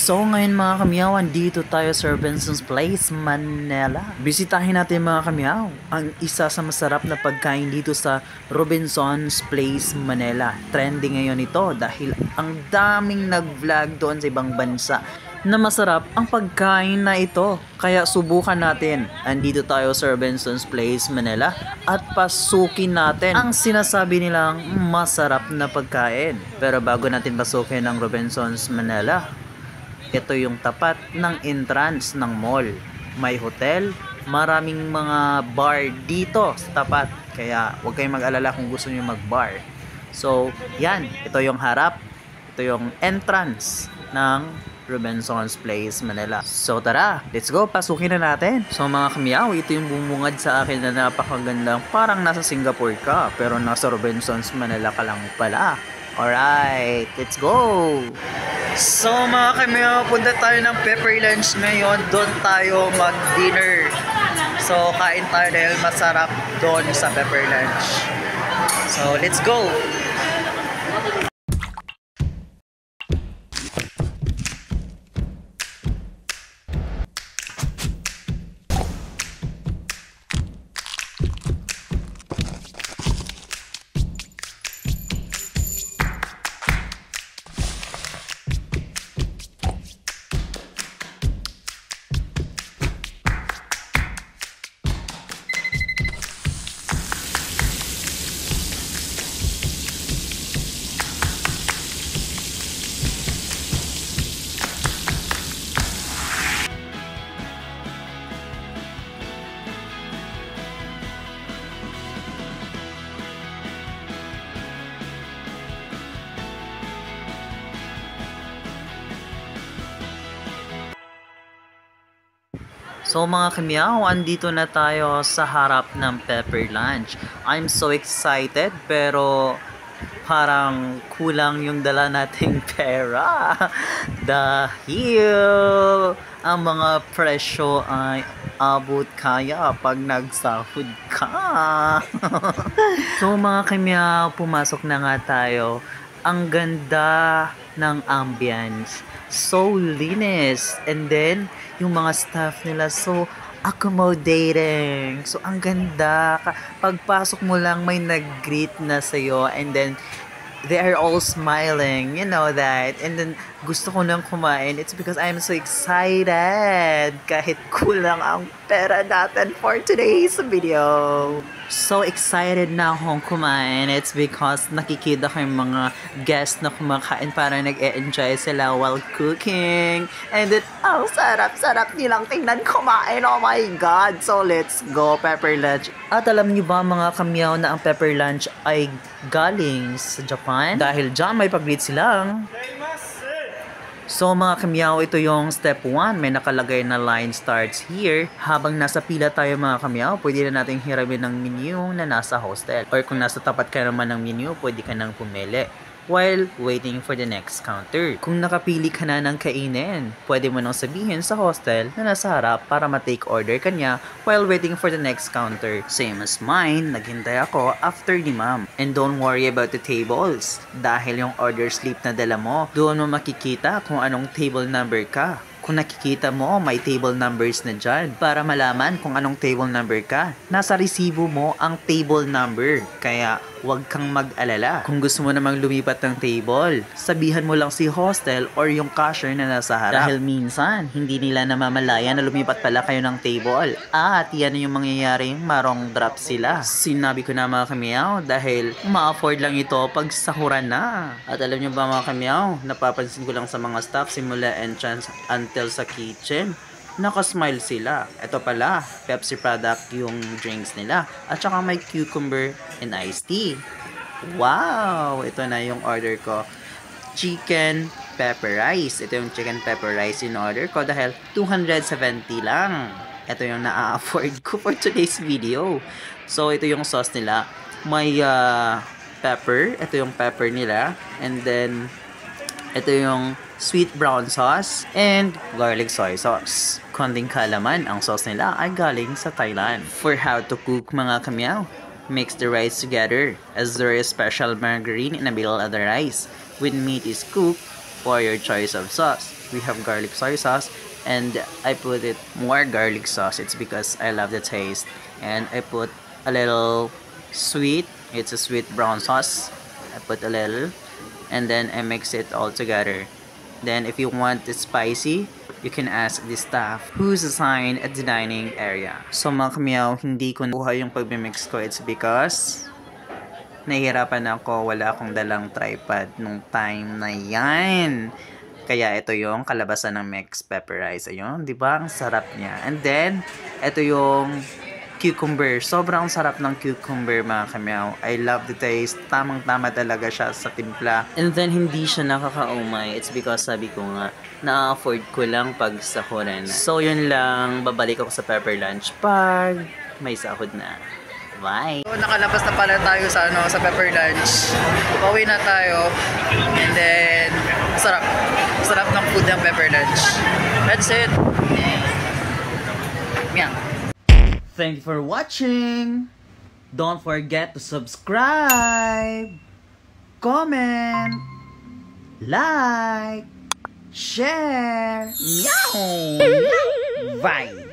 So ngayon mga kamyaw, andito tayo sa Robinson's Place, Manila. Bisitahin natin mga kamyaw ang isa sa masarap na pagkain dito sa Robinson's Place, Manila. Trending ngayon ito dahil ang daming nag-vlog doon sa ibang bansa na masarap ang pagkain na ito. Kaya subukan natin. Andito tayo sa Robinson's Place, Manila at pasukin natin ang sinasabi nilang masarap na pagkain. Pero bago natin pasukin ang Robinson's Manila, ito yung tapat ng entrance ng mall. May hotel, maraming mga bar dito sa tapat. Kaya huwag kayong mag-alala kung gusto niyo mag-bar. So, yan. Ito yung harap. Ito yung entrance ng Robinson's Place, Manila. So, tara. Let's go. Pasukin na natin. So, mga kamyaw, ito yung bumungad sa akin na napakagandang parang nasa Singapore ka. Pero nasa Robinson's Manila ka lang pala. Alright, let's go! So mga kamyaw, punta tayo ng pepper lunch ngayon. Doon tayo mag-dinner. So kain tayo dahil masarap doon sa pepper lunch. So let's go! So mga kamyaw, andito na tayo sa harap ng pepper lunch. I'm so excited pero parang kulang yung dala nating pera. Dahil ang mga presyo ay abot kaya pag nagsahod ka. So mga kamyaw, pumasok na nga tayo. Ang ganda ng ambience. So linis. And then, yung mga staff nila so accommodating. So, ang ganda. Pagpasok mo lang, may nag-greet na sa'yo. And then, they are all smiling. You know that. And then, gusto ko nang kumain. It's because I'm so excited. Kahit kulang ang pera natin for today's video. So excited na akong kumain. It's because nakikita ko yung mga guests na kumakain para nag-e-enjoy sila while cooking. And then, ang sarap-sarap nilang tingnan kumain. Oh my God! So let's go, pepper lunch. At alam niyo ba mga kamyaw na ang pepper lunch ay galing sa Japan? Dahil dyan may pag-greet silang. So mga kamyaw, ito yung step 1. May nakalagay na line starts here. Habang nasa pila tayo mga kamyaw, pwede na nating hiramin ng menu na nasa hostel. Or kung nasa tapat ka naman ng menu, pwede ka nang pumili while waiting for the next counter. Kung nakapili ka na ng kainin, pwede mo nang sabihin sa hostel na nasa harap para ma-take order ka niya while waiting for the next counter. Same as mine, naghintay ako after ni ma'am. And don't worry about the tables. Dahil yung order slip na dala mo, doon mo makikita kung anong table number ka. Kung nakikita mo, may table numbers na dyan. Para malaman kung anong table number ka, nasa resibo mo ang table number. Kaya, huwag kang mag-alala. Kung gusto mo namang lumipat ng table, sabihan mo lang si hostel or yung cashier na nasa harap. Dahil minsan, hindi nila namamalayan na lumipat pala kayo ng table. At yan yung mangyayari, marong drop sila. Sinabi ko na mga kamyaw, dahil ma-afford lang ito pag sahuran na. At alam nyo ba mga kamyaw, napapansin ko lang sa mga staff simula entrance until sa kitchen, nakasmile sila. Ito pala, Pepsi product yung drinks nila. At saka may cucumber and iced tea. Wow! Ito na yung order ko. Chicken pepper rice. Ito yung chicken pepper rice in order ko dahil 270 lang. Ito yung na-afford ko for today's video. So, ito yung sauce nila. May pepper. Ito yung pepper nila. And then, ito yung sweet brown sauce and garlic soy sauce. Konting kalaman, ang sauce nila ay galing sa Thailand. For how to cook mga kamyaw, mix the rice together as there is special margarine in the middle of the rice. When meat is cooked, for your choice of sauce. We have garlic soy sauce, and I put it more garlic sauce. It's because I love the taste. And I put a little sweet. It's a sweet brown sauce. I put a little, and then I mix it all together. Then if you want it spicy, you can ask the staff who's assigned at the dining area. So mga kamiyaw, hindi ko nakuha yung pagmimix ko. It's because nahihirapan ako, wala akong dalang tripod nung time na yan. Kaya ito yung kalabasan ng mixed pepper rice. Ayun, di ba? Ang sarap niya. And then, ito yung cucumber. Sobrang sarap ng cucumber, mga kamiyaw. I love the taste. Tamang-tama talaga siya sa timpla. And then, hindi siya nakakaumay. It's because sabi ko nga, na-afford ko lang pag sahuran na. So, yun lang. Babalik ako sa pepper lunch pag may sahod na. Bye! So, nakalabas na pala tayo sa, sa pepper lunch. Pauwi na tayo. And then, sarap. Sarap ng food ng pepper lunch. That's it. Meow. Thank you for watching. Don't forget to subscribe, comment, like, share. Meow. Bye.